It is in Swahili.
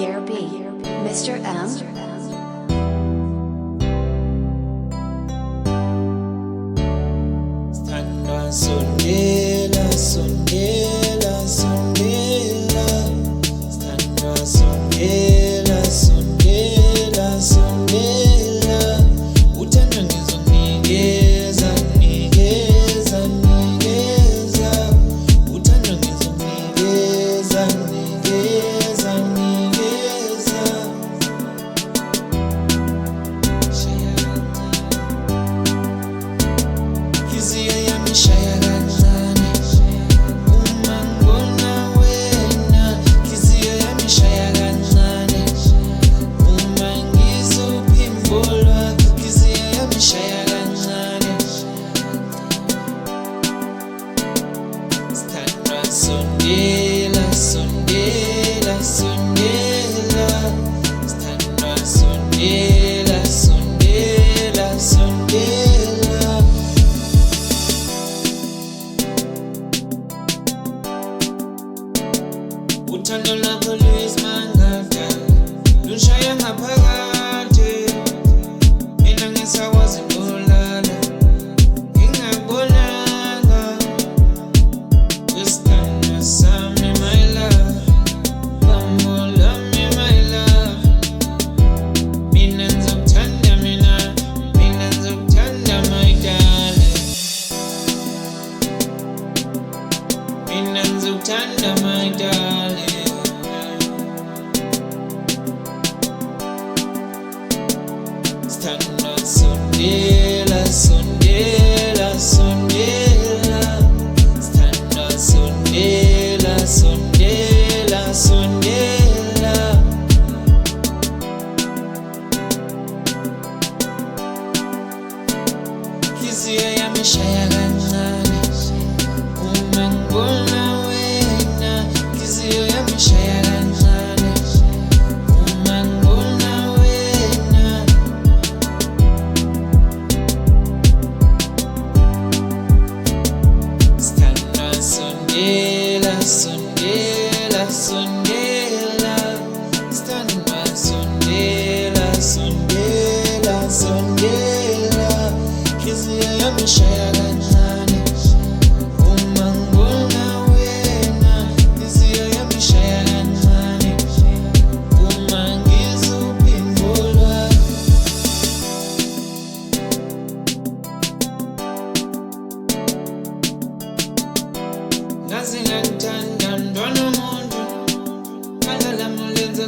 Year B, Mr. M. Standa sondela, sondela, sondela. Standa sondela, sondela, sondela. Uthando ngizokunikeza, nikeza, nikeza. Uthando ngizokunikeza, nikeza, nikeza. Inhliziyo yami ishaya kancane uma ngibona wena. Inhliziyo yami ishaya kancane uma ngizophimbulwa. Inhliziyo yami ishaya kancane. Sithandwa sondela, sondela, sondela. Sithandwa sondela, sondela, sondela. Uthando lwakho luyisimanga, lushaya ngaphakathi. Mina ngisakwazi nolala ngingakubonanga. Wesithandwa sami my love, bambo lami my love. Mina ngizokuthanda, mina ngizokuthanda my darling. Mina ngizokuthanda my darling. Standa sondela, sondela, sondela. Standa sondela, sondela, sondela. Inhliziyo yami ishaya kancane uma ngibona wena. Inhliziyo yami ishaya kancane uma ngibona wena. Standa sondela, sondela, sondela. Standa sondela, sondela, sondela. Inhliziyo yami ishaya kancane uma ngibona wena. Inhliziyo yami ishaya kancane uma ngizophimbulwa. Ngaze ngikuthanda mntwana womuntu, khanda lami lenza